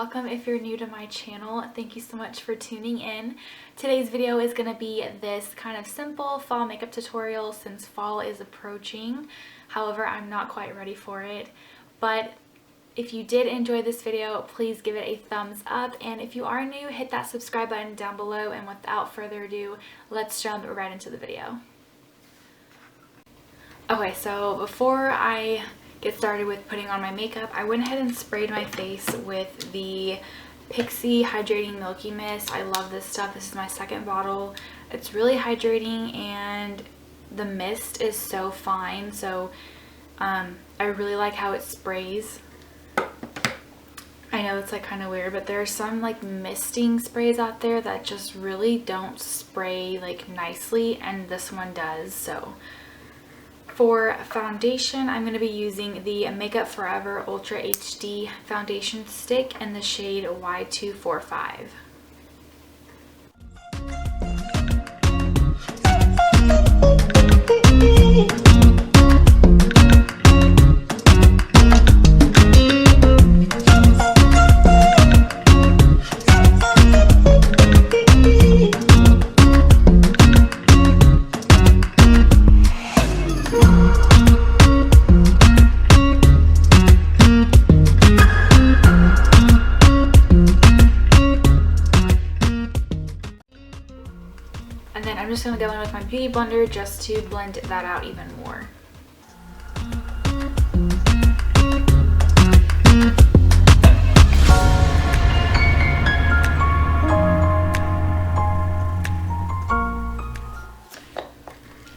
welcome if you're new to my channel. Thank you so much for tuning in. Today's video is going to be this kind of simple fall makeup tutorial since fall is approaching. However, I'm not quite ready for it. But if you did enjoy this video, please give it a thumbs up. And if you are new, hit that subscribe button down below. And without further ado, let's jump right into the video. Okay, so before I get started with putting on my makeup, I went ahead and sprayed my face with the Pixi Hydrating Milky Mist. I love this stuff. This is my second bottle. It's really hydrating and the mist is so fine, so I really like how it sprays. I know it's like kind of weird, but there are some like misting sprays out there that just really don't spray like nicely, and this one does. So for foundation, I'm going to be using the Makeup Forever Ultra HD foundation stick in the shade Y245. I'm just going to go in with my beauty blender just to blend that out even more.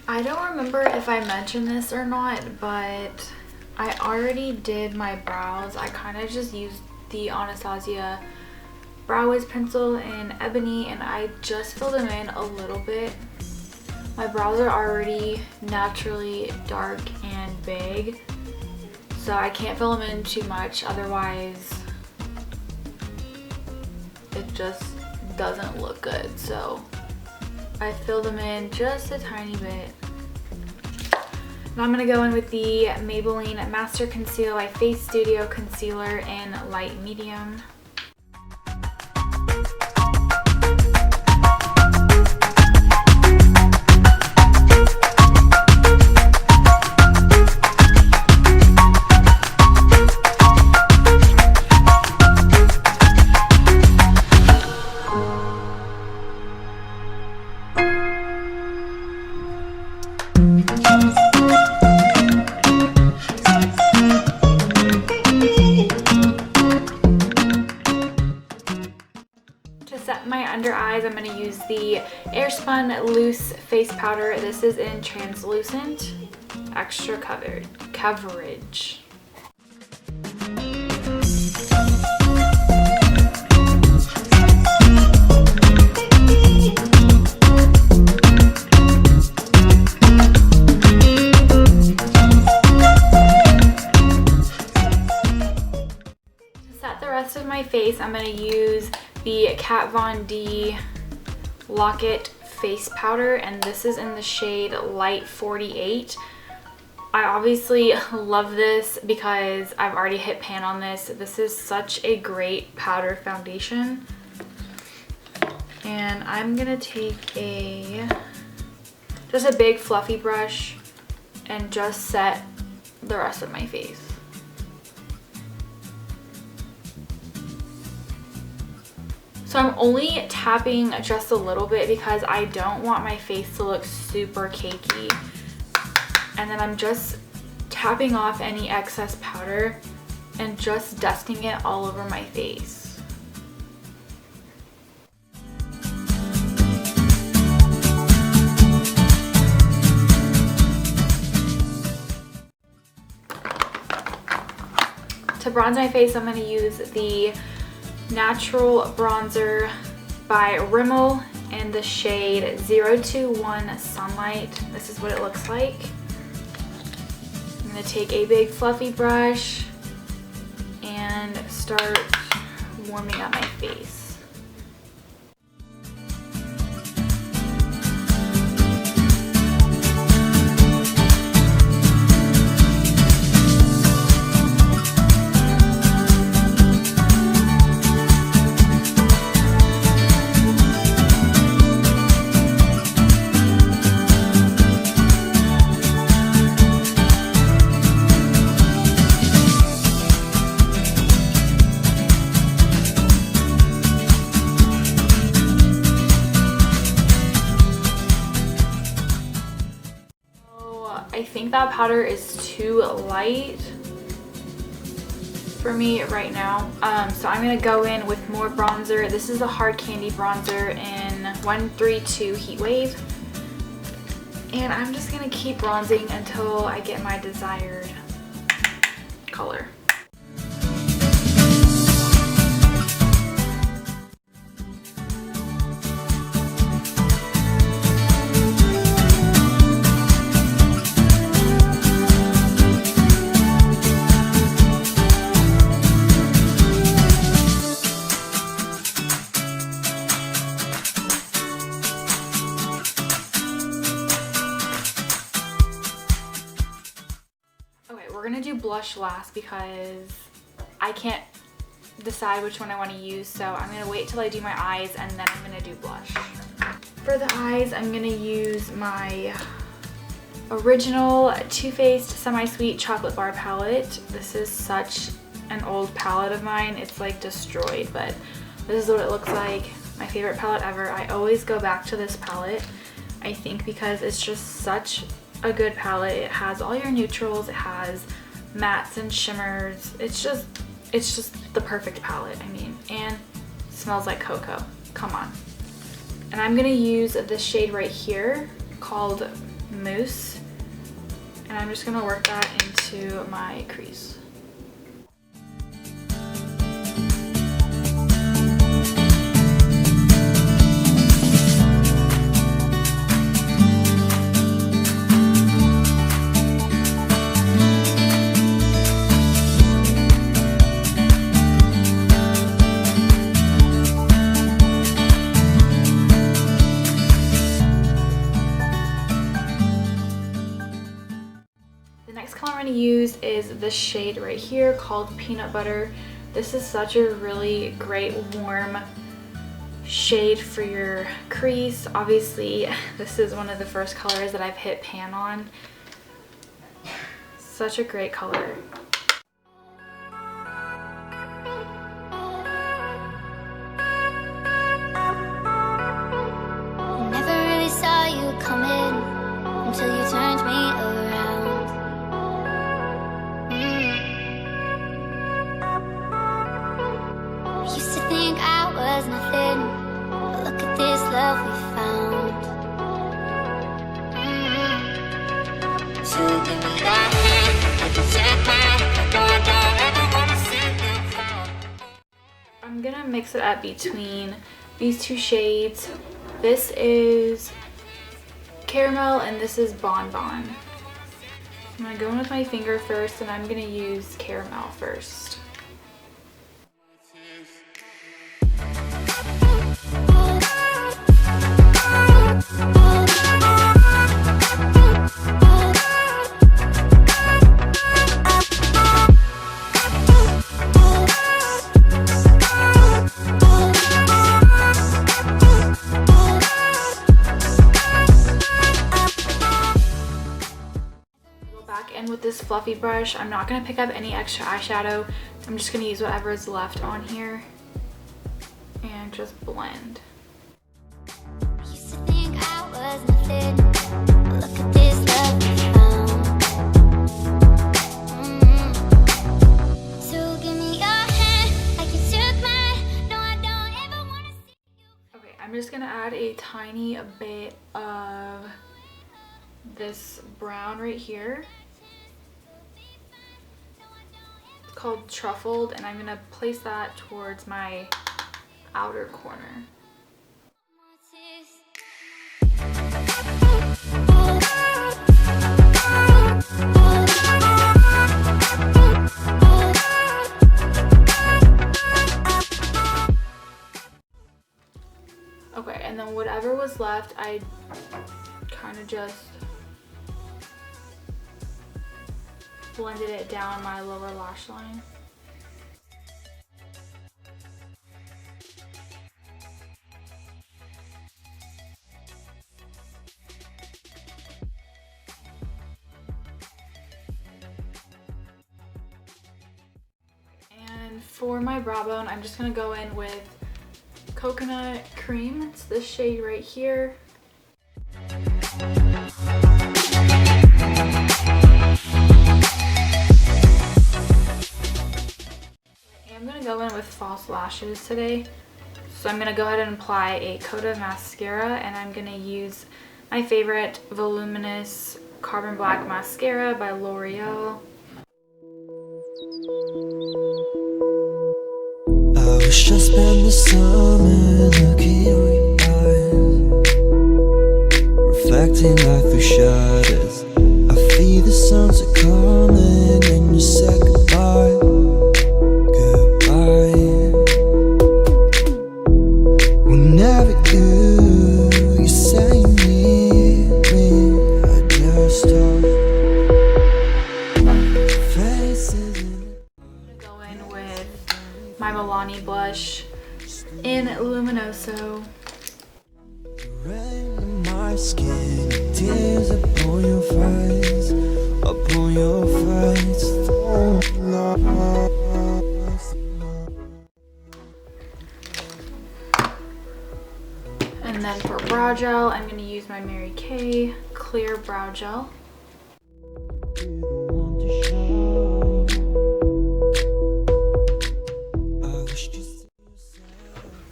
I don't remember if I mentioned this or not, but I already did my brows. I kind of just used the Anastasia Brow Wiz pencil in Ebony and I just filled them in a little bit. My brows are already naturally dark and big, so I can't fill them in too much, otherwise it just doesn't look good. So I filled them in just a tiny bit. Now I'm going to go in with the Maybelline Master Conceal by Face Studio Concealer in light medium. Under eyes, I'm going to use the Airspun loose face powder. This is in translucent, extra coverage. To set the rest of my face, I'm going to use the Kat Von D Lock-It face powder, and this is in the shade Light 48. I obviously love this because I've already hit pan on this. This is such a great powder foundation, and I'm gonna take just a big fluffy brush and just set the rest of my face. So I'm only tapping just a little bit because I don't want my face to look super cakey. And then I'm just tapping off any excess powder and just dusting it all over my face. To bronze my face, I'm going to use the Natural Bronzer by Rimmel in the shade 021 Sunlight. This is what it looks like. I'm going to take a big fluffy brush and start warming up my face. I think that powder is too light for me right now. So I'm going to go in with more bronzer. This is a Hard Candy bronzer in 132 Heat Wave. And I'm just going to keep bronzing until I get my desired color. We're gonna do blush last because I can't decide which one I want to use, so I'm gonna wait till I do my eyes and then I'm gonna do blush. For the eyes, I'm gonna use my original Too Faced Semi-Sweet Chocolate Bar palette. This is such an old palette of mine. It's like destroyed, but this is what it looks like. My favorite palette ever. I always go back to this palette, I think, because it's just such a good palette. It has all your neutrals, it has mattes and shimmers. It's just the perfect palette, I mean, and it smells like cocoa. Come on. And I'm gonna use this shade right here called Mousse, and I'm just gonna work that into my crease. I'm going to use is this shade right here called Peanut Butter. This is such a really great warm shade for your crease. Obviously, this is one of the first colors that I've hit pan on. Such a great color. Never really saw you coming until you turned me around. Used to think I was nothing, but look at this love we found. So give me that hand, I can take mine. No, I don't ever wanna see you cry. I'm gonna mix it up between these two shades. This is Caramel and this is Bonbon. I'm gonna go in with my finger first, and I'm gonna use Caramel first. With this fluffy brush, I'm not going to pick up any extra eyeshadow. I'm just going to use whatever is left on here and just blend. Used to think I was nothing, but look at this love we found. So give me your hand, like you took mine. No, I don't ever want to see you. Okay, I'm just going to add a tiny bit of this brown right here. Called Truffled, and I'm gonna place that towards my outer corner. Okay, and then whatever was left, I kind of just blended it down my lower lash line. And for my brow bone, I'm just gonna go in with Coconut Cream. It's this shade right here. false lashes today. So I'm gonna go ahead and apply a coat of mascara, and I'm gonna use my favorite voluminous Carbon Black mascara by L'Oreal. I wish I spent the summer looking in your eyes, reflecting light through shadows. I feel the suns are coming and you said goodbye, goodbye. Whenever you say you need me, I just stop. Faces in Go in with my Milani blush in Luminoso. rain in my skin, tears upon your face, upon your face. And then for brow gel, I'm going to use my Mary Kay clear brow gel.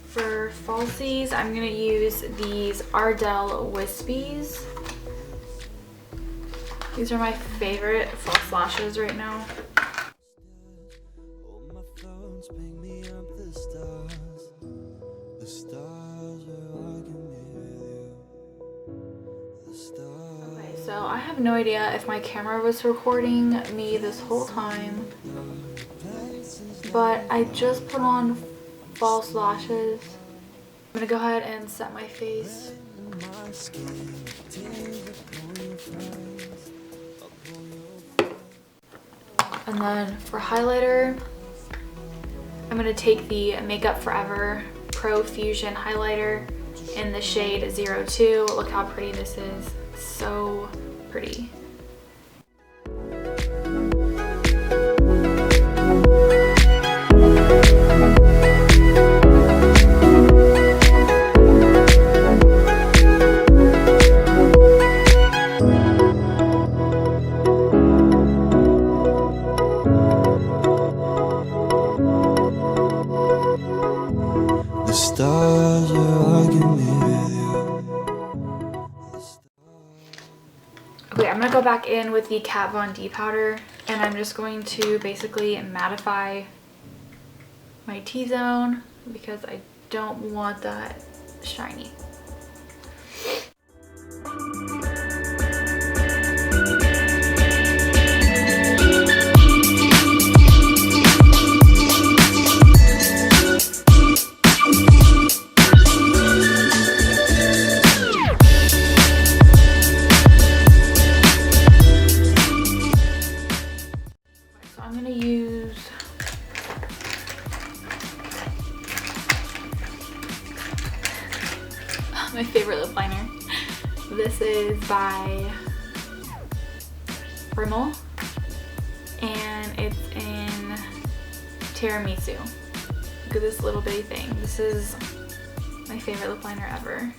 For falsies, I'm going to use these Ardell Whispies. These are my favorite false lashes right now. Okay, so I have no idea if my camera was recording me this whole time, but I just put on false lashes. I'm gonna go ahead and set my face. And then for highlighter, I'm gonna take the Makeup Forever Pro Fusion highlighter in the shade 02. Look how pretty this is. So pretty. The stars are hugging me with you. Okay, I'm gonna go back in with the Kat Von D powder, and I'm just going to basically mattify my T-zone because I don't want that shiny. I'm gonna use my favorite lip liner. This is by Rimmel, and it's in Tiramisu. Look at this little bitty thing. This is my favorite lip liner ever.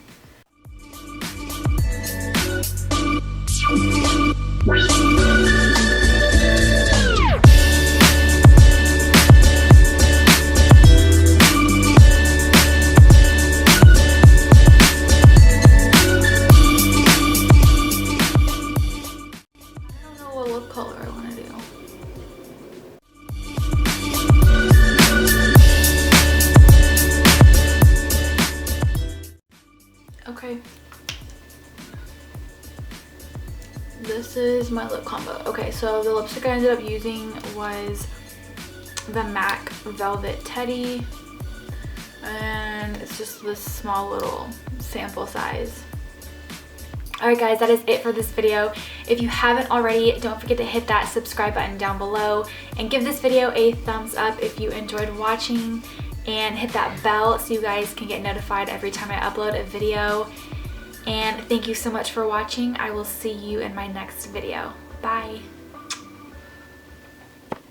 Okay, this is my lip combo. Okay, so the lipstick I ended up using was the MAC Velvet Teddy, and it's just this small little sample size. Alright guys, that is it for this video. If you haven't already, don't forget to hit that subscribe button down below and give this video a thumbs up if you enjoyed watching, and hit that bell so you guys can get notified every time I upload a video. And thank you so much for watching. I will see you in my next video. Bye.